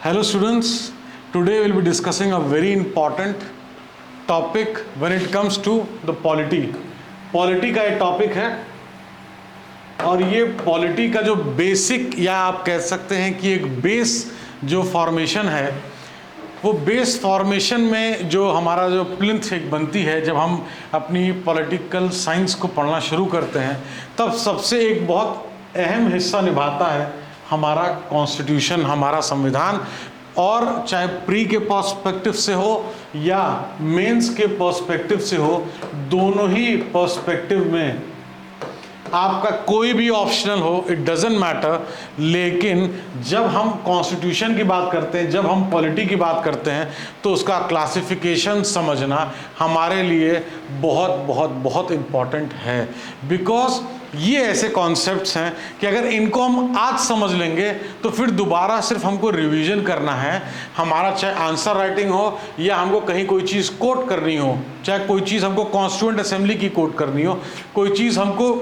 Hello students, today we will be discussing a very important topic when it comes to the polity. Polity का एक topic है और ये polity का जो बेसिक या आप कह सकते हैं कि एक बेस जो फॉर्मेशन है, वो बेस फॉर्मेशन में जो हमारा जो प्लिंथ एक बनती है, जब हम अपनी पॉलिटिकल साइंस को पढ़ना शुरू करते हैं तब सबसे एक बहुत अहम हिस्सा निभाता है हमारा कॉन्स्टिट्यूशन, हमारा संविधान। और चाहे प्री के पर्सपेक्टिव से हो या मेंस के पर्सपेक्टिव से हो, दोनों ही पर्सपेक्टिव में आपका कोई भी ऑप्शनल हो, इट डजेंट मैटर। लेकिन जब हम कॉन्स्टिट्यूशन की बात करते हैं, जब हम पॉलिटी की बात करते हैं, तो उसका क्लासिफिकेशन समझना हमारे लिए बहुत बहुत बहुत इम्पॉर्टेंट है। बिकॉज ये ऐसे कॉन्सेप्ट्स हैं कि अगर इनको हम आज समझ लेंगे तो फिर दोबारा सिर्फ हमको रिवीजन करना है। हमारा चाहे आंसर राइटिंग हो या हमको कहीं कोई चीज़ कोट करनी हो, चाहे कोई चीज़ हमको कॉन्स्टिट्यूएंट असेंबली की कोट करनी हो, कोई चीज़ हमको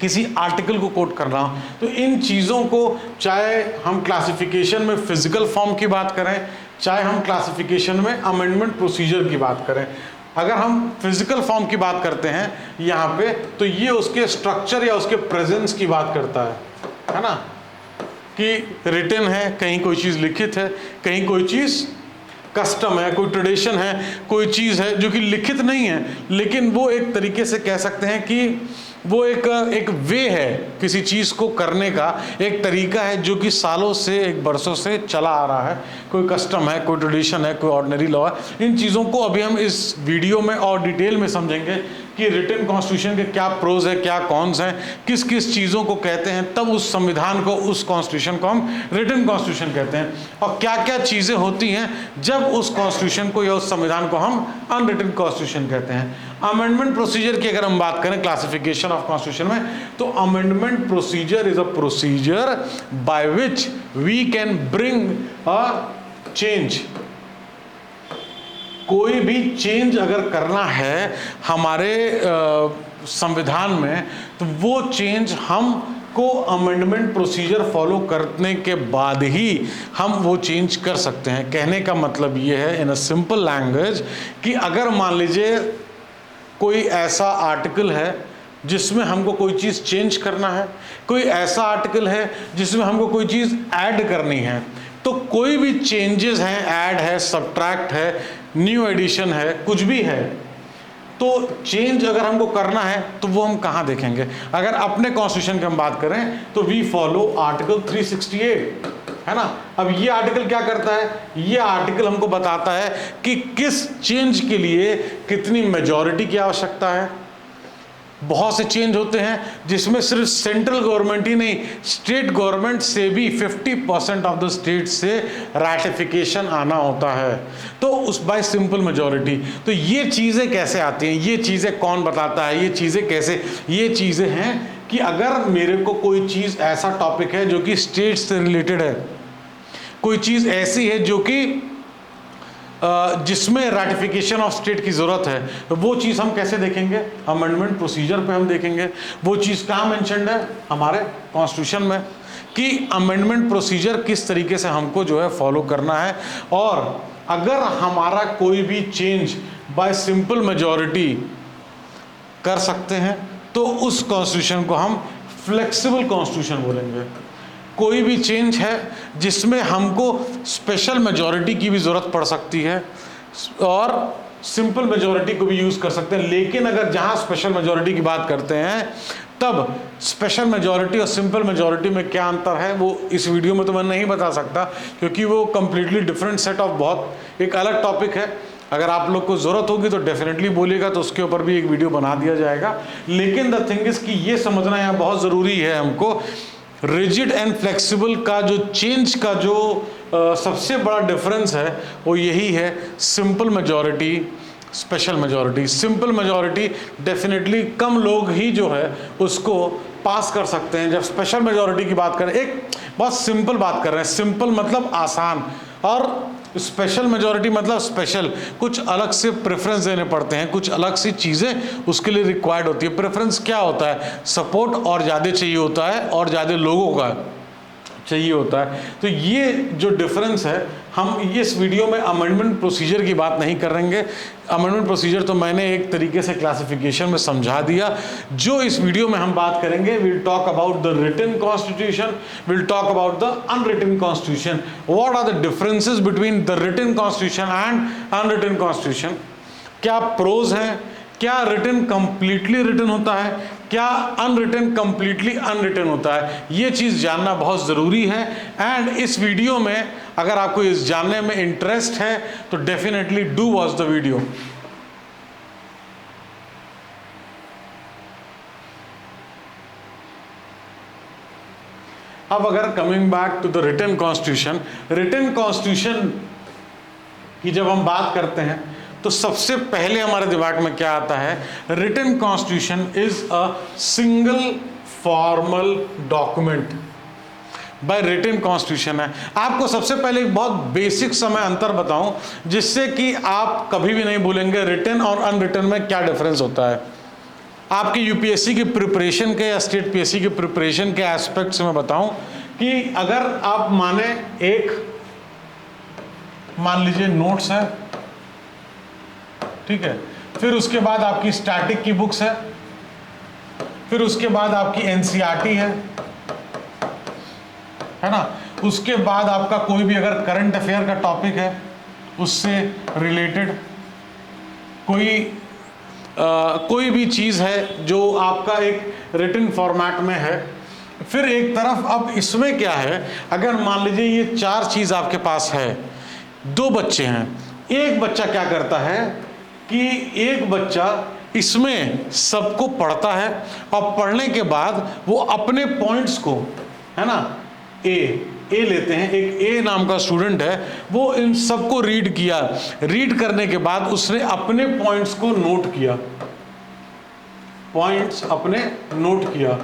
किसी आर्टिकल को कोट करना हो, तो इन चीज़ों को चाहे हम क्लासिफिकेशन में फिजिकल फॉर्म की बात करें, चाहे हम क्लासिफिकेशन में अमेंडमेंट प्रोसीजर की बात करें, अगर हम फिजिकल फॉर्म की बात करते हैं यहाँ पे, तो ये उसके स्ट्रक्चर या उसके प्रेजेंस की बात करता है ना, कि रिटन है, कहीं कोई चीज़ लिखित है, कहीं कोई चीज़ कस्टम है, कोई ट्रेडिशन है, कोई चीज़ है जो कि लिखित नहीं है, लेकिन वो एक तरीके से कह सकते हैं कि वो एक वे है किसी चीज़ को करने का, एक तरीका है जो कि सालों से, एक बरसों से चला आ रहा है। कोई कस्टम है, कोई ट्रेडिशन है, कोई ऑर्डिनरी लॉ है। इन चीज़ों को अभी हम इस वीडियो में और डिटेल में समझेंगे कि रिटन कॉन्स्टिट्यूशन के क्या प्रोज है, क्या कॉन्स हैं, किस किस चीज़ों को कहते हैं, तब उस संविधान को, उस कॉन्स्टिट्यूशन को हम रिटन कॉन्स्टिट्यूशन कहते हैं, और क्या क्या चीज़ें होती हैं जब उस कॉन्स्टिट्यूशन को या उस संविधान को हम अनरिटन कॉन्स्टिट्यूशन कहते हैं। अमेंडमेंट प्रोसीजर की अगर हम बात करें क्लासिफिकेशन ऑफ कॉन्स्टिट्यूशन में, तो amendment procedure is a procedure by which we can bring a change. कोई भी चेंज अगर करना है हमारे संविधान में, तो वो चेंज हम को अमेंडमेंट प्रोसीजर फॉलो करने के बाद ही हम वो चेंज कर सकते हैं। कहने का मतलब ये है इन अ सिंपल लैंग्वेज कि अगर मान लीजिए कोई ऐसा आर्टिकल है जिसमें हमको कोई चीज़ चेंज करना है, कोई ऐसा आर्टिकल है जिसमें हमको कोई चीज़ ऐड करनी है, तो कोई भी चेंजेस हैं, ऐड है, सब्ट्रैक्ट है, न्यू एडिशन है, कुछ भी है, तो चेंज अगर हमको करना है तो वो हम कहाँ देखेंगे? अगर अपने कॉन्स्टिट्यूशन की हम बात करें तो वी फॉलो आर्टिकल 368, है ना। अब ये आर्टिकल क्या करता है? ये आर्टिकल हमको बताता है कि किस चेंज के लिए कितनी मेजॉरिटी की आवश्यकता है। बहुत से चेंज होते हैं जिसमें सिर्फ सेंट्रल गवर्नमेंट ही नहीं, स्टेट गवर्नमेंट से भी 50% ऑफ द स्टेट से रैटिफिकेशन आना होता है, तो उस बाय सिंपल मेजॉरिटी। तो ये चीज़ें कैसे आती हैं, ये चीज़ें कौन बताता है, ये चीज़ें कैसे? ये चीज़ें हैं कि अगर मेरे को कोई चीज़, ऐसा टॉपिक है जो कि स्टेट से रिलेटेड है, कोई चीज़ ऐसी है जो कि जिसमें रैटिफिकेशन ऑफ स्टेट की ज़रूरत है, तो वो चीज़ हम कैसे देखेंगे? अमेंडमेंट प्रोसीजर पे हम देखेंगे। वो चीज़ कहाँ मेंशन्ड है? हमारे कॉन्स्टिट्यूशन में, कि अमेंडमेंट प्रोसीजर किस तरीके से हमको जो है फॉलो करना है। और अगर हमारा कोई भी चेंज बाय सिंपल मेजॉरिटी कर सकते हैं तो उस कॉन्स्टिट्यूशन को हम फ्लेक्सिबल कॉन्स्टिट्यूशन बोलेंगे। कोई भी चेंज है जिसमें हमको स्पेशल मेजॉरिटी की भी ज़रूरत पड़ सकती है और सिंपल मेजॉरिटी को भी यूज़ कर सकते हैं, लेकिन अगर जहाँ स्पेशल मेजॉरिटी की बात करते हैं तब स्पेशल मेजॉरिटी और सिंपल मेजॉरिटी में क्या अंतर है वो इस वीडियो में तो मैं नहीं बता सकता, क्योंकि वो कम्प्लीटली डिफरेंट सेट ऑफ, बहुत एक अलग टॉपिक है। अगर आप लोग को ज़रूरत होगी तो डेफिनेटली बोलिएगा, तो उसके ऊपर भी एक वीडियो बना दिया जाएगा। लेकिन द थिंग इज़ कि ये समझना यहाँ बहुत ज़रूरी है हमको, रिजिड एंड फ्लेक्सिबल का जो चेंज का जो सबसे बड़ा डिफरेंस है वो यही है, simple majority, special majority. Simple majority definitely come लोग ही जो है उसको पास कर सकते हैं। जब स्पेशल मेजॉरिटी की बात करें, एक बहुत सिंपल बात कर रहे हैं, सिंपल मतलब आसान, और स्पेशल मेजॉरिटी मतलब स्पेशल, कुछ अलग से प्रेफरेंस देने पड़ते हैं, कुछ अलग सी चीज़ें उसके लिए रिक्वायर्ड होती है। प्रेफरेंस क्या होता है? सपोर्ट और ज़्यादा चाहिए होता है और ज़्यादा लोगों का चाहिए होता है। तो ये जो डिफरेंस है, हम इस वीडियो में अमेंडमेंट प्रोसीजर की बात नहीं करेंगे। अमेंडमेंट प्रोसीजर तो मैंने एक तरीके से क्लासिफिकेशन में समझा दिया। जो इस वीडियो में हम बात करेंगे, will talk about the written constitution, will talk about the unwritten constitution, what are the differences between the written constitution and unwritten constitution, क्या प्रोज हैं, क्या रिटन कंप्लीटली रिटन होता है, क्या अनरिटन कंप्लीटली अनरिटन होता है, ये चीज़ जानना बहुत ज़रूरी है। एंड इस वीडियो में अगर आपको इस जानने में इंटरेस्ट है तो definitely do watch the video. अब अगर coming back to the written constitution, written constitution की जब हम बात करते हैं तो सबसे पहले हमारे दिमाग में क्या आता है, written constitution is a single formal document by written constitution है। आपको सबसे पहले एक बहुत बेसिक समय अंतर बताऊं जिससे कि आप कभी भी नहीं भूलेंगे रिटन और अनरिटन में क्या डिफरेंस होता है। आपकी यूपीएससी की प्रिपरेशन के या स्टेट पीएससी की प्रिपरेशन के एस्पेक्ट से मैं बताऊं कि अगर आप मान लीजिए नोट्स है, ठीक है, फिर उसके बाद आपकी स्टैटिक की बुक्स है, फिर उसके बाद आपकी एनसीईआरटी है ना, उसके बाद आपका कोई भी अगर करंट अफेयर का टॉपिक है उससे रिलेटेड कोई भी चीज़ है जो आपका एक रिटन फॉर्मेट में है। फिर एक तरफ अब इसमें क्या है, अगर मान लीजिए ये 4 चीज़ आपके पास है, 2 बच्चे हैं, एक बच्चा क्या करता है कि एक बच्चा इसमें सबको पढ़ता है और पढ़ने के बाद वो अपने पॉइंट्स को, है ना, ए लेते हैं, एक ए नाम का स्टूडेंट है, वो इन सबको रीड किया, रीड करने के बाद उसने अपने पॉइंट्स को नोट किया, पॉइंट्स अपने नोट किया।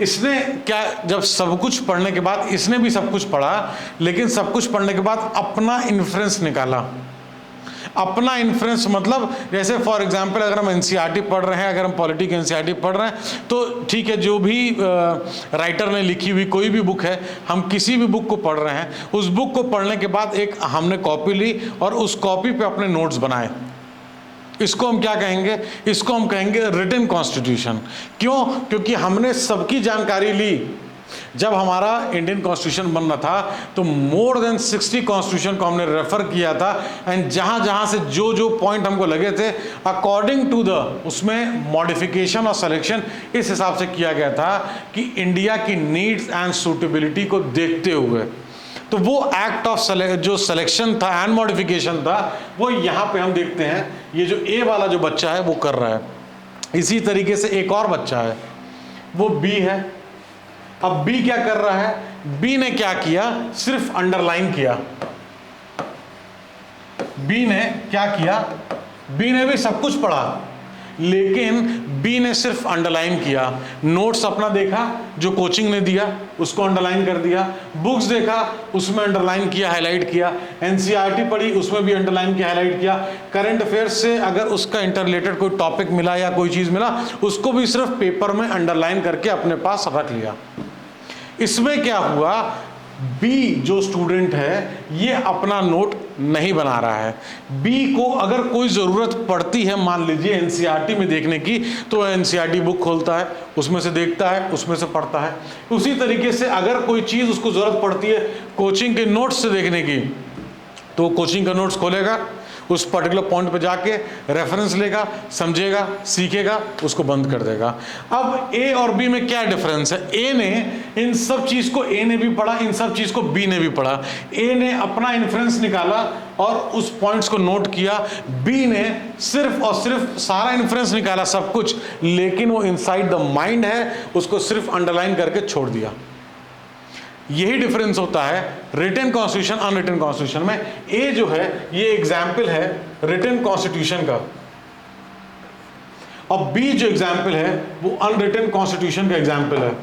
इसने क्या, जब सब कुछ पढ़ने के बाद इसने भी सब कुछ पढ़ा, लेकिन सब कुछ पढ़ने के बाद अपना इन्फ्रेंस निकाला। अपना इन्फ्रेंस मतलब जैसे फॉर एग्जांपल अगर हम एनसीईआरटी पढ़ रहे हैं, अगर हम पॉलिटी की एनसीईआरटी पढ़ रहे हैं तो ठीक है, जो भी राइटर ने लिखी हुई कोई भी बुक है, हम किसी भी बुक को पढ़ रहे हैं, उस बुक को पढ़ने के बाद एक हमने कॉपी ली और उस कॉपी पे अपने नोट्स बनाए। इसको हम क्या कहेंगे, इसको हम कहेंगे रिटन कॉन्स्टिट्यूशन। क्यों? क्योंकि हमने सबकी जानकारी ली। जब हमारा इंडियन कॉन्स्टिट्यूशन बन रहा था तो मोर देन 60 कॉन्स्टिट्यूशन को हमने रेफर किया था, एंड जहां जहां से जो जो पॉइंट हमको लगे थे अकॉर्डिंग टू द उसमें मॉडिफिकेशन और सिलेक्शन इस हिसाब से किया गया था कि इंडिया की नीड्स एंड सूटेबिलिटी को देखते हुए। तो वो एक्ट ऑफ जो सिलेक्शन था एंड मॉडिफिकेशन था वो यहाँ पे हम देखते हैं, ये जो ए वाला जो बच्चा है वो कर रहा है। इसी तरीके से एक और बच्चा है, वो बी है। अब बी क्या कर रहा है, बी ने क्या किया, सिर्फ अंडरलाइन किया। बी ने क्या किया, बी ने भी सब कुछ पढ़ा लेकिन बी ने सिर्फ अंडरलाइन किया। नोट्स अपना देखा जो कोचिंग ने दिया उसको अंडरलाइन कर दिया, बुक्स देखा उसमें अंडरलाइन किया, हाईलाइट किया, एनसीईआरटी पढ़ी उसमें भी अंडरलाइन किया, हाईलाइट किया, करंट अफेयर्स से अगर उसका इंटररिलेटेड कोई टॉपिक मिला या कोई चीज़ मिला उसको भी सिर्फ पेपर में अंडरलाइन करके अपने पास रख लिया। इसमें क्या हुआ, बी जो स्टूडेंट है ये अपना नोट नहीं बना रहा है। बी को अगर कोई ज़रूरत पड़ती है मान लीजिए एनसीईआरटी में देखने की, तो एनसीईआरटी बुक खोलता है, उसमें से देखता है, उसमें से पढ़ता है। उसी तरीके से अगर कोई चीज़ उसको ज़रूरत पड़ती है कोचिंग के नोट्स से देखने की, तो कोचिंग का नोट्स खोलेगा, उस पर्टिकुलर पॉइंट पे जाके रेफरेंस लेगा, समझेगा, सीखेगा, उसको बंद कर देगा। अब ए और बी में क्या डिफरेंस है, ए ने इन सब चीज़ को ए ने भी पढ़ा, इन सब चीज़ को बी ने भी पढ़ा। ए ने अपना इन्फ्रेंस निकाला और उस पॉइंट्स को नोट किया, बी ने सिर्फ और सिर्फ सारा इन्फ्रेंस निकाला सब कुछ, लेकिन वो इनसाइड द माइंड है, उसको सिर्फ अंडरलाइन करके छोड़ दिया। यही डिफरेंस होता है रिटन कॉन्स्टिट्यूशन अनरिटन कॉन्स्टिट्यूशन में। ए जो है ये एग्जाम्पल है रिटन कॉन्स्टिट्यूशन का, और बी जो एग्जाम्पल है वो अनरिटन कॉन्स्टिट्यूशन का एग्जाम्पल है।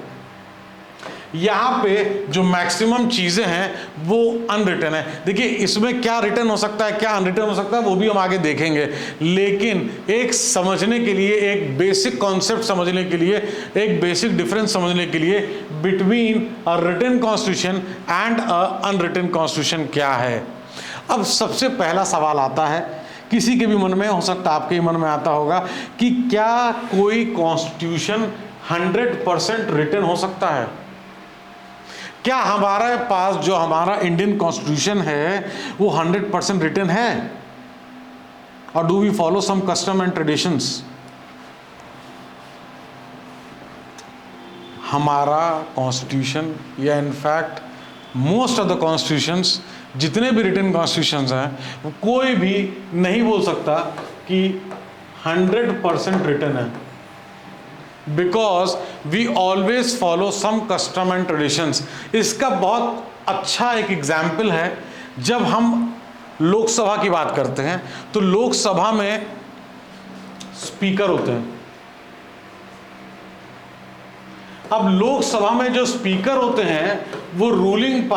यहाँ पे जो मैक्सिमम चीज़ें हैं वो अनरिटन है। देखिए इसमें क्या रिटन हो सकता है, क्या अनरिटन हो सकता है, वो भी हम आगे देखेंगे, लेकिन एक समझने के लिए, एक बेसिक कॉन्सेप्ट समझने के लिए, एक बेसिक डिफरेंस समझने के लिए between a written constitution and a unwritten constitution क्या है। अब सबसे पहला सवाल आता है, किसी के भी मन में, हो सकता है आपके मन में आता होगा, कि क्या कोई कॉन्स्टिट्यूशन 100% रिटन हो सकता है? क्या हमारे पास जो हमारा इंडियन कॉन्स्टिट्यूशन है वो 100% रिटन है, और do we follow some custom and traditions? हमारा कॉन्स्टिट्यूशन या in fact most of the constitutions, जितने भी रिटन कॉन्स्टिट्यूशंस हैं, वो कोई भी नहीं बोल सकता कि 100% रिटन है, because we always follow some custom and traditions. इसका बहुत अच्छा एक एग्जाम्पल है, जब हम लोकसभा की बात करते हैं तो लोकसभा में स्पीकर होते हैं। अब लोकसभा में जो स्पीकर होते हैं वो रूलिंग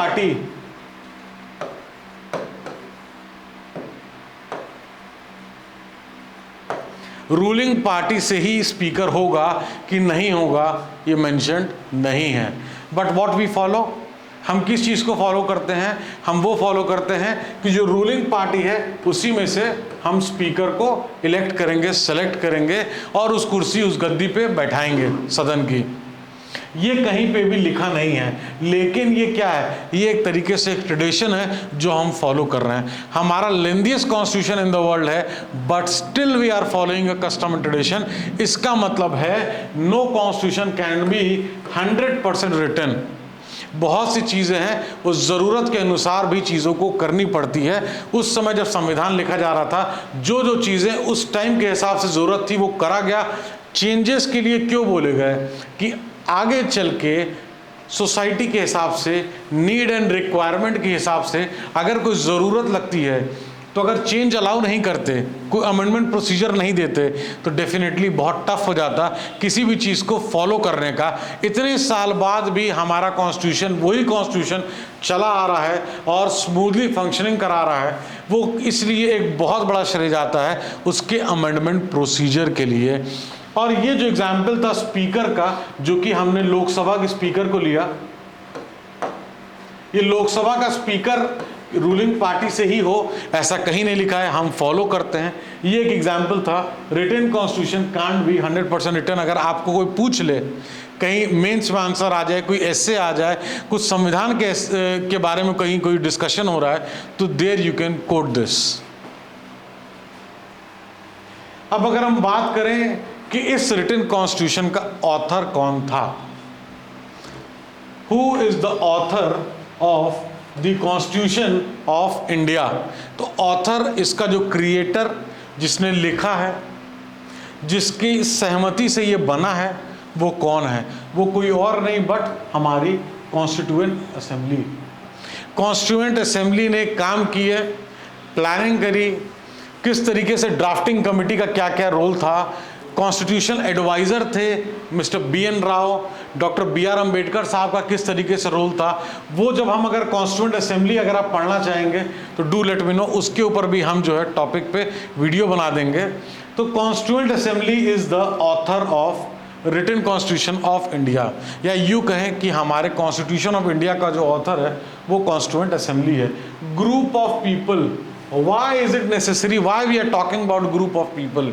पार्टी से ही स्पीकर होगा कि नहीं होगा, ये मेंशन्ड नहीं है। बट व्हाट वी फॉलो, हम किस चीज़ को फॉलो करते हैं? हम वो फॉलो करते हैं कि जो रूलिंग पार्टी है उसी में से हम स्पीकर को इलेक्ट करेंगे, सेलेक्ट करेंगे और उस कुर्सी, उस गद्दी पे बैठाएंगे सदन की। ये कहीं पे भी लिखा नहीं है, लेकिन ये क्या है? ये एक तरीके से एक ट्रेडिशन है जो हम फॉलो कर रहे हैं। हमारा lengthiest constitution in the world है, but still we are following a custom and tradition. इसका मतलब है no constitution can be 100% written. बहुत सी चीज़ें हैं वो ज़रूरत के अनुसार भी चीज़ों को करनी पड़ती है। उस समय जब संविधान लिखा जा रहा था, जो जो चीज़ें उस टाइम के हिसाब से ज़रूरत थी वो करा गया। चेंजेस के लिए क्यों बोले गए कि आगे चल के सोसाइटी के हिसाब से, नीड एंड रिक्वायरमेंट के हिसाब से अगर कोई ज़रूरत लगती है तो अगर चेंज अलाउ नहीं करते, कोई अमेंडमेंट प्रोसीजर नहीं देते, तो डेफिनेटली बहुत टफ हो जाता किसी भी चीज़ को फॉलो करने का। इतने साल बाद भी हमारा कॉन्स्टिट्यूशन, वही कॉन्स्टिट्यूशन चला आ रहा है और स्मूथली फंक्शनिंग करा रहा है। वो इसलिए एक बहुत बड़ा श्रेय जाता है उसके अमेंडमेंट प्रोसीजर के लिए। और ये जो एग्जाम्पल था स्पीकर का, जो कि हमने लोकसभा के स्पीकर को लिया, ये लोकसभा का स्पीकर रूलिंग पार्टी से ही हो ऐसा कहीं नहीं लिखा है, हम फॉलो करते हैं। ये एक एग्जाम्पल था। Written constitution can't be 100% written. अगर आपको कोई पूछ ले, कहीं मेंस में आंसर आ जाए, कोई ऐसे आ जाए, कुछ संविधान के बारे में कहीं कोई डिस्कशन हो रहा है, तो there you can quote this. अब अगर हम बात करें कि इस रिटन कॉन्स्टिट्यूशन का ऑथर कौन था, who is the author of the constitution of India, तो ऑथर, इसका जो क्रिएटर, जिसने लिखा है, जिसकी सहमति से ये बना है, वो कौन है? वो कोई और नहीं बट हमारी कॉन्स्टिट्यूएंट असेंबली। कॉन्स्टिट्यूएंट असेंबली ने काम किए, प्लानिंग करी, किस तरीके से ड्राफ्टिंग कमेटी का क्या क्या रोल था। कॉन्स्टिट्यूशन एडवाइज़र थे mister BN Rao, doctor BR Ambedkar साहब का किस तरीके से रोल था, वो जब हम अगर कॉन्स्टिट्यूएंट असेंबली अगर आप पढ़ना चाहेंगे तो डू लेट मी नो, उसके ऊपर भी हम जो है टॉपिक पे वीडियो बना देंगे। तो constituent assembly is the author of written constitution of India, या यूँ कहें कि हमारे कॉन्स्टिट्यूशन ऑफ इंडिया का जो ऑथर है वो कॉन्स्टिट्यूएंट असेंबली है। Group of people, why is it necessary, why we are talking about group of people?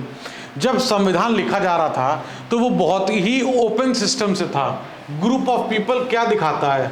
जब संविधान लिखा जा रहा था तो वो बहुत ही ओपन सिस्टम से था। ग्रुप ऑफ पीपल क्या दिखाता है?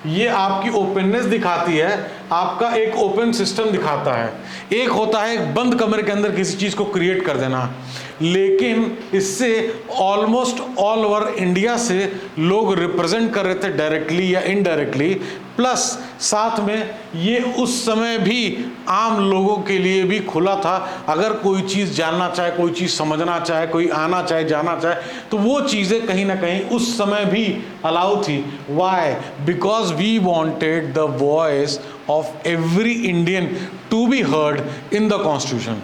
ये आपकी ओपननेस दिखाती है, आपका एक ओपन सिस्टम दिखाता है। एक होता है एक बंद कमरे के अंदर किसी चीज़ को क्रिएट कर देना, लेकिन इससे ऑलमोस्ट ऑल ओवर इंडिया से लोग रिप्रेजेंट कर रहे थे डायरेक्टली या इनडायरेक्टली, प्लस साथ में ये उस समय भी आम लोगों के लिए भी खुला था। अगर कोई चीज़ जानना चाहे, कोई चीज़ समझना चाहे, कोई आना चाहे, जाना चाहे, तो वो चीज़ें कहीं ना कहीं उस समय भी अलाउ थी। Why? Because we wanted the voice of every Indian to be heard in the constitution.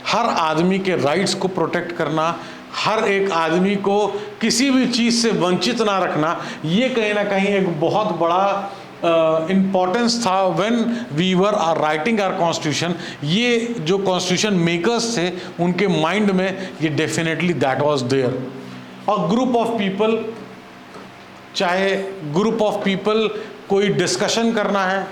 हर आदमी के राइट्स को प्रोटेक्ट करना, हर एक आदमी को किसी भी चीज़ से वंचित ना रखना, ये कहीं ना कहीं एक बहुत बड़ा इम्पोर्टेंस था when we were are writing our constitution. ये जो कॉन्स्टिट्यूशन मेकर्स थे उनके माइंड में ये डेफिनेटली दैट वाज देयर। और ग्रुप ऑफ पीपल चाहे ग्रुप ऑफ पीपल कोई डिस्कशन करना है,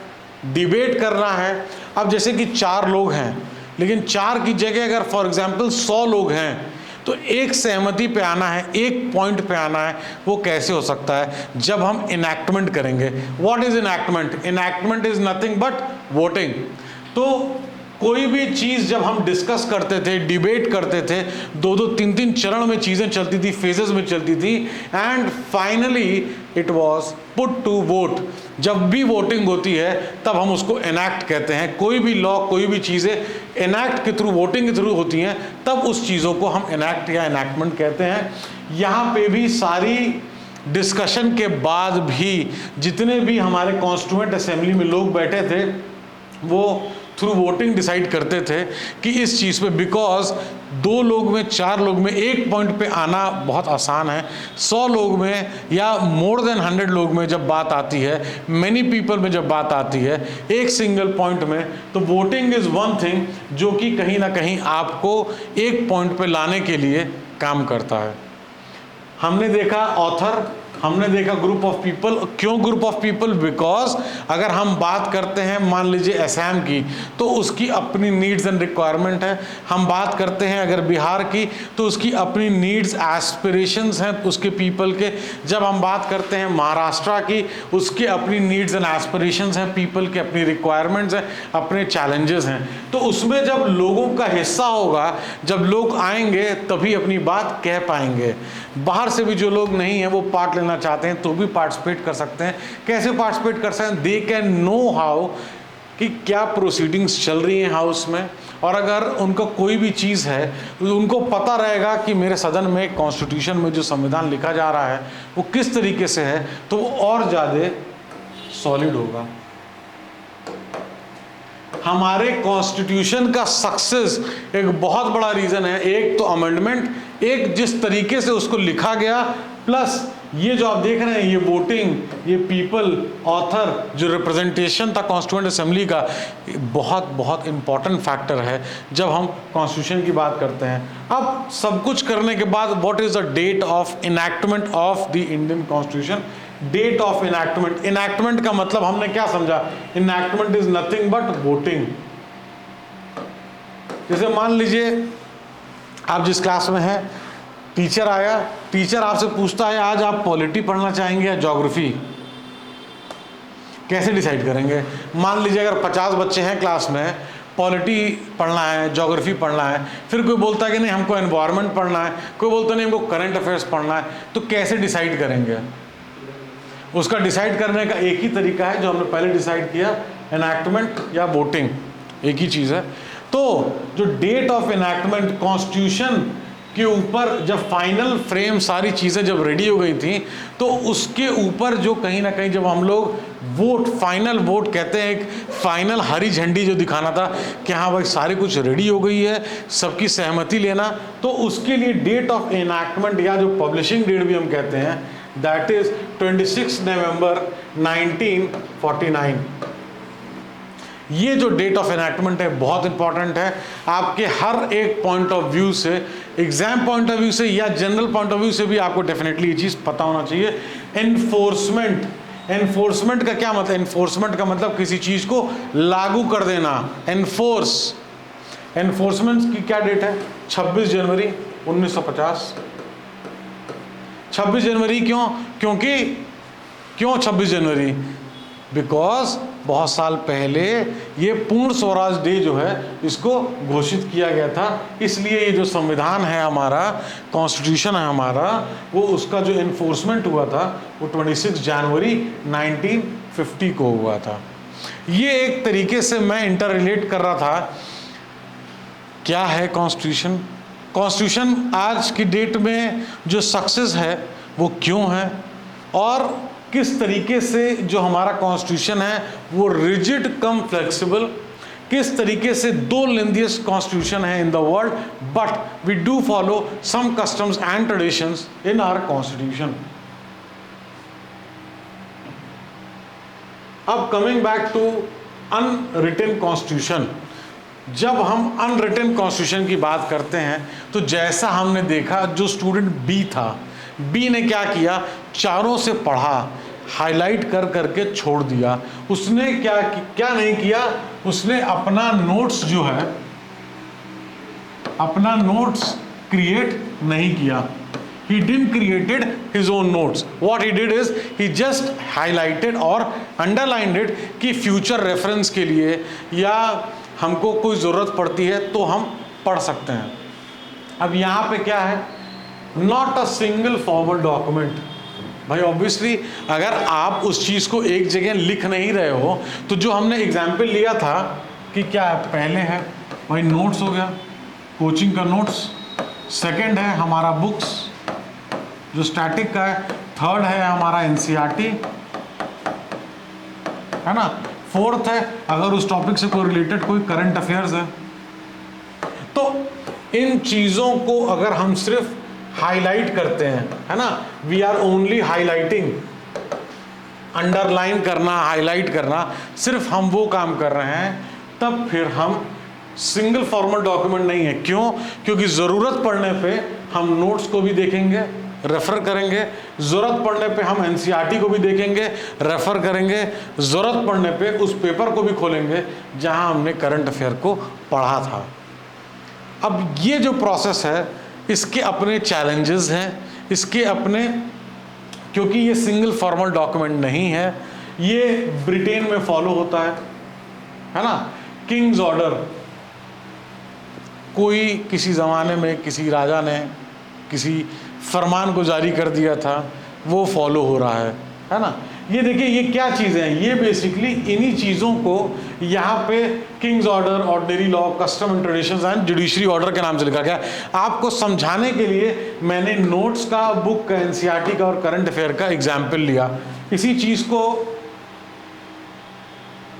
डिबेट करना है। अब जैसे कि 4 लोग हैं, लेकिन 4 की जगह अगर फॉर एग्जांपल 100 लोग हैं, तो एक सहमति पे आना है, एक पॉइंट पे आना है। वो कैसे हो सकता है? जब हम इनैक्टमेंट करेंगे। What is enactment? Enactment is nothing but voting. तो कोई भी चीज़ जब हम डिस्कस करते थे, डिबेट करते थे, 2-2, 3-3 चरण में चीज़ें चलती थी, फेजेस में चलती थी, and finally it was put to vote. जब भी वोटिंग होती है तब हम उसको एनैक्ट कहते हैं। कोई भी लॉ, कोई भी चीज़ें एनैक्ट के थ्रू, वोटिंग के थ्रू होती हैं, तब उस चीज़ों को हम एनैक्ट या एनैक्टमेंट कहते हैं। यहाँ पे भी सारी डिस्कशन के बाद भी जितने भी हमारे कॉन्स्टिट्यूएंट असेंबली में लोग बैठे थे, वो थ्रू वोटिंग डिसाइड करते थे कि इस चीज़ पे, बिकॉज 2 लोग में, 4 लोग में एक पॉइंट पे आना बहुत आसान है। 100 लोग में या मोर देन 100 लोग में जब बात आती है, मैनी पीपल में जब बात आती है एक सिंगल पॉइंट में, तो वोटिंग इज़ वन थिंग जो कि कहीं ना कहीं आपको एक पॉइंट पे लाने के लिए काम करता है। हमने देखा ऑथर, हमने देखा ग्रुप ऑफ पीपल। क्यों ग्रुप ऑफ पीपल? बिकॉज अगर हम बात करते हैं मान लीजिए असम की, तो उसकी अपनी नीड्स एंड रिक्वायरमेंट है। हम बात करते हैं अगर बिहार की, तो उसकी अपनी नीड्स, एस्पिरेशंस हैं उसके पीपल के। जब हम बात करते हैं महाराष्ट्र की, उसके अपनी नीड्स एंड एस्पिरेशंस हैं पीपल के, अपनी रिक्वायरमेंट्स हैं, अपने चैलेंजेस हैं। तो उसमें जब लोगों का हिस्सा होगा, जब लोग आएंगे तभी अपनी बात कह पाएंगे। बाहर से भी जो लोग नहीं हैं वो पार्ट लेना चाहते हैं तो भी पार्टिसिपेट कर सकते हैं। कैसे पार्टिसिपेट कर सकते हैं? दे कैन नो हाउ कि क्या प्रोसीडिंग्स चल रही हैं हाउस में, और अगर उनका कोई भी चीज़ है तो उनको पता रहेगा कि मेरे सदन में, कॉन्स्टिट्यूशन में जो संविधान लिखा जा रहा है वो किस तरीके से है, तो वो और ज़्यादा सॉलिड होगा। हमारे कॉन्स्टिट्यूशन का सक्सेस एक बहुत बड़ा रीज़न है, एक तो अमेंडमेंट, एक जिस तरीके से उसको लिखा गया, प्लस ये जो आप देख रहे हैं, ये वोटिंग, ये पीपल, ऑथर, जो रिप्रेजेंटेशन था कॉन्स्टिट्यूएंट असेंबली का, बहुत बहुत इंपॉर्टेंट फैक्टर है जब हम कॉन्स्टिट्यूशन की बात करते हैं। अब सब कुछ करने के बाद what is the date of enactment of the Indian constitution? Date of enactment. Enactment का मतलब हमने क्या समझा? Enactment is nothing but voting. जैसे मान लीजिए आप जिस क्लास में हैं, टीचर आया, टीचर आपसे पूछता है आज आप पॉलिटी पढ़ना चाहेंगे या ज्योग्राफी, कैसे डिसाइड करेंगे? मान लीजिए अगर 50 बच्चे हैं क्लास में, पॉलिटी पढ़ना है, ज्योग्राफी पढ़ना है, फिर कोई बोलता है कि नहीं हमको एनवायरनमेंट पढ़ना है, कोई बोलता नहीं हमको करंट अफेयर्स पढ़ना है, तो कैसे डिसाइड करेंगे? उसका डिसाइड करने का एक ही तरीका है जो हमने पहले डिसाइड किया, एनैक्टमेंट या वोटिंग, एक ही चीज़ है। तो जो डेट ऑफ एनैक्टमेंट, कॉन्स्टिट्यूशन के ऊपर जब फाइनल फ्रेम, सारी चीज़ें जब रेडी हो गई थी, तो उसके ऊपर जो कहीं ना कहीं जब हम लोग वोट, फाइनल वोट कहते हैं, एक फाइनल हरी झंडी जो दिखाना था कि हाँ भाई सारी कुछ रेडी हो गई है, सबकी सहमति लेना, तो उसके लिए डेट ऑफ एनैक्टमेंट या जो पब्लिशिंग डेट भी हम कहते हैं, दैट इज 26 नवंबर 1949। ये जो डेट ऑफ एनैक्टमेंट है बहुत इंपॉर्टेंट है आपके हर एक पॉइंट ऑफ व्यू से, एग्जाम पॉइंट ऑफ व्यू से या जनरल पॉइंट ऑफ व्यू से भी आपको डेफिनेटली ये चीज़ पता होना चाहिए। एनफोर्समेंट, एनफोर्समेंट का क्या मतलब? एनफोर्समेंट का मतलब किसी चीज़ को लागू कर देना, एनफोर्स। एनफोर्समेंट की क्या डेट है? 26 जनवरी 1950। 26 जनवरी क्यों? क्यों 26 जनवरी? बिकॉज बहुत साल पहले ये पूर्ण स्वराज डे जो है इसको घोषित किया गया था, इसलिए ये जो संविधान है हमारा, कॉन्स्टिट्यूशन है हमारा, वो उसका जो एनफोर्समेंट हुआ था वो 26 जनवरी 1950 को हुआ था। ये एक तरीके से मैं इंटर रिलेट कर रहा था। क्या है कॉन्स्टिट्यूशन? कॉन्स्टिट्यूशन आज की डेट में जो सक्सेस है वो क्यों है, और किस तरीके से जो हमारा कॉन्स्टिट्यूशन है वो रिजिड कम फ्लेक्सिबल, किस तरीके से दो लेंथीएस्ट कॉन्स्टिट्यूशन है in the world, but we do follow some customs and traditions in our constitution. अब coming back to unwritten constitution, जब हम अनरिटन कॉन्स्टिट्यूशन की बात करते हैं तो जैसा हमने देखा, जो स्टूडेंट बी था, बी ने क्या किया, चारों से पढ़ा, हाईलाइट कर करके छोड़ दिया। उसने क्या नहीं किया, उसने अपना नोट्स जो है, अपना नोट्स क्रिएट नहीं किया। He didn't created his own notes. What he did is he just highlighted और underlined it कि future reference के लिए या हमको कोई ज़रूरत पड़ती है तो हम पढ़ सकते हैं। अब यहाँ पे क्या है, not a single formal document। भाई ऑब्वियसली अगर आप उस चीज़ को एक जगह लिख नहीं रहे हो तो जो हमने एग्जाम्पल लिया था कि क्या है, पहले है भाई नोट्स हो गया, कोचिंग का नोट्स, सेकंड है हमारा बुक्स जो स्टैटिक का है, थर्ड है हमारा एनसीईआरटी, है ना, फोर्थ है अगर उस टॉपिक से कोई रिलेटेड कोई करंट अफेयर्स है। तो इन चीज़ों को अगर हम सिर्फ हाईलाइट करते हैं, है ना, we are only highlighting, underline करना, हाईलाइट करना, सिर्फ हम वो काम कर रहे हैं, तब फिर हम सिंगल फॉर्मल डॉक्यूमेंट नहीं है। क्यों? क्योंकि ज़रूरत पड़ने पे हम नोट्स को भी देखेंगे, रेफर करेंगे, ज़रूरत पड़ने पे हम एनसीईआरटी को भी देखेंगे, रेफर करेंगे, ज़रूरत पड़ने पे उस पेपर को भी खोलेंगे जहां हमने करंट अफेयर को पढ़ा था। अब ये जो प्रोसेस है इसके अपने चैलेंजेस हैं, इसके अपने, क्योंकि ये सिंगल फॉर्मल डॉक्यूमेंट नहीं है, ये ब्रिटेन में फॉलो होता है ना, किंग्स ऑर्डर, कोई किसी ज़माने में किसी राजा ने किसी फरमान को जारी कर दिया था, वो फॉलो हो रहा है ना। ये देखिए ये क्या चीज़ें हैं, ये बेसिकली इन्हीं चीज़ों को यहाँ पे Kings order, ordinary law, custom and traditions and judiciary order के नाम से लिखा गया। आपको समझाने के लिए मैंने नोट्स का, बुक का, एनसीईआरटी का और करंट अफेयर का एग्जाम्पल लिया। इसी चीज़ को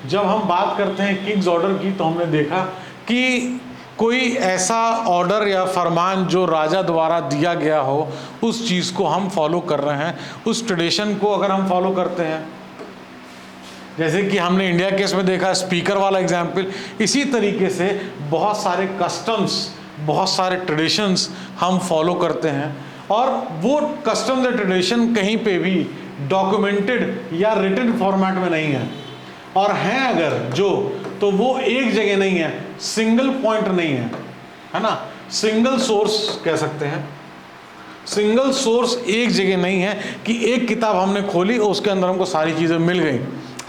जब हम बात करते हैं किंग्स ऑर्डर की तो हमने देखा कि कोई ऐसा ऑर्डर या फरमान जो राजा द्वारा दिया गया हो, उस चीज़ को हम फॉलो कर रहे हैं, उस ट्रेडिशन को अगर हम फॉलो करते हैं, जैसे कि हमने इंडिया केस में देखा स्पीकर वाला एग्जाम्पल, इसी तरीके से बहुत सारे कस्टम्स, बहुत सारे ट्रेडिशंस हम फॉलो करते हैं। और वो कस्टम्स या ट्रेडिशन कहीं पे भी डॉक्यूमेंटेड या रिटन फॉर्मेट में नहीं है, और हैं अगर जो, तो वो एक जगह नहीं है, सिंगल पॉइंट नहीं है ना, सिंगल सोर्स कह सकते हैं। सिंगल सोर्स एक जगह नहीं है कि एक किताब हमने खोली और उसके अंदर हमको सारी चीज़ें मिल गई,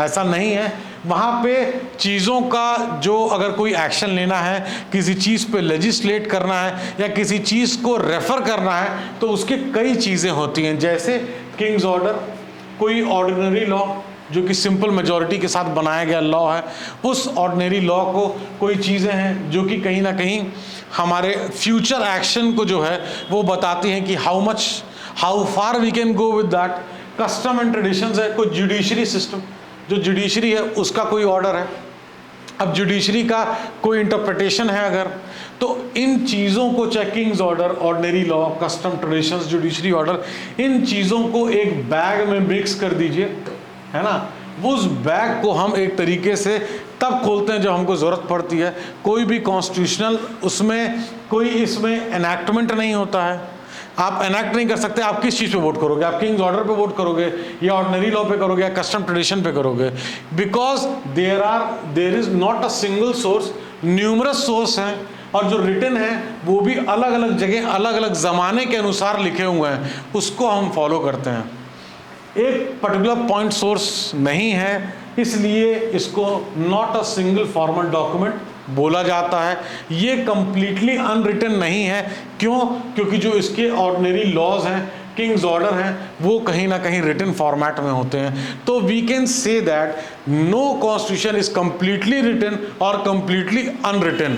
ऐसा नहीं है। वहाँ पे चीज़ों का जो, अगर कोई एक्शन लेना है, किसी चीज़ पे लेजिस्लेट करना है या किसी चीज़ को रेफर करना है, तो उसके कई चीज़ें होती हैं। जैसे किंग्स ऑर्डर, कोई ऑर्डिनरी लॉ जो कि सिंपल मेजॉरिटी के साथ बनाया गया लॉ है, उस ऑर्डिनरी लॉ को कोई चीज़ें हैं जो कि कहीं ना कहीं हमारे फ्यूचर एक्शन को जो है वो बताती हैं कि how far we can go with that. Custom and traditions है, कोई जुडिशरी सिस्टम, जो जुडिशरी है उसका कोई ऑर्डर है, अब जुडिशरी का कोई इंटरप्रिटेशन है अगर, तो इन चीज़ों को, चाहे kings order, ordinary law, custom, traditions, judiciary order, इन चीज़ों को एक बैग में मिक्स कर दीजिए, है ना। उस बैग को हम एक तरीके से तब खोलते हैं जब हमको ज़रूरत पड़ती है। कोई भी कॉन्स्टिट्यूशनल, उसमें कोई इसमें एनैक्टमेंट नहीं होता है, आप एनैक्ट नहीं कर सकते। आप किस चीज़ पे वोट करोगे? आप किंग्स ऑर्डर पे वोट करोगे या ऑर्डिनरी लॉ पे करोगे या कस्टम ट्रेडिशन पे करोगे? Because there is not a single source, numerous source हैं, और जो रिटन है वो भी अलग अलग जगह, अलग अलग ज़माने के अनुसार लिखे हुए हैं, उसको हम फॉलो करते हैं। एक पर्टिकुलर पॉइंट सोर्स नहीं है, इसलिए इसको not a single formal document बोला जाता है। ये कंप्लीटली अनरिटन नहीं है। क्यों? क्योंकि जो इसके ऑर्डिनरी लॉज हैं, किंग्स ऑर्डर हैं, वो कहीं ना कहीं रिटन फॉर्मेट में होते हैं। तो we can say that no constitution is completely written और कंप्लीटली अनरिटन।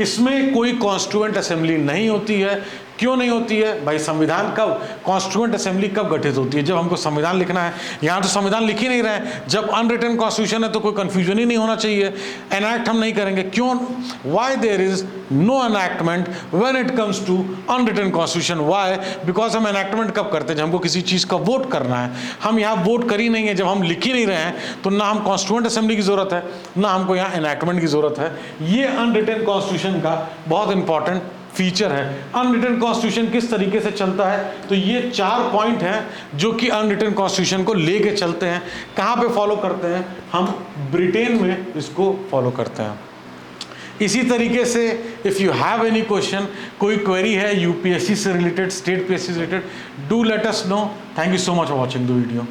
इसमें कोई कॉन्स्टिट्यूएंट असेंबली नहीं होती है। क्यों नहीं होती है भाई? संविधान कब, कॉन्स्टिट्यूएंट असेंबली कब गठित होती है? जब हमको संविधान लिखना है। यहाँ तो संविधान लिख ही नहीं रहे हैं। जब अनरिटन कॉन्स्टिट्यूशन है तो कोई कंफ्यूजन ही नहीं होना चाहिए, एनैक्ट हम नहीं करेंगे। क्यों? Why there is no enactment when it comes to unwritten constitution? Why? Because हम एनैक्टमेंट कब करते हैं? जब हमको किसी चीज़ का वोट करना है। हम यहाँ वोट कर ही नहीं है, जब हम लिख ही नहीं रहे हैं तो ना हम कॉन्स्टिट्यूएंट असेंबली की ज़रूरत है, ना हमको यहाँ एनैक्टमेंट की ज़रूरत है। ये अनरिटन कॉन्स्टिट्यूशन का बहुत इंपॉर्टेंट फीचर है। अनरिटन कॉन्स्टिट्यूशन किस तरीके से चलता है, तो ये 4 पॉइंट हैं जो कि अनरिटन कॉन्स्टिट्यूशन को लेके चलते हैं। कहाँ पे फॉलो करते हैं, हम ब्रिटेन में इसको फॉलो करते हैं। इसी तरीके से if you have any question, कोई क्वेरी है यूपीएससी से रिलेटेड, स्टेट पीएससी से related, do let us know. Thank you so much for watching the video.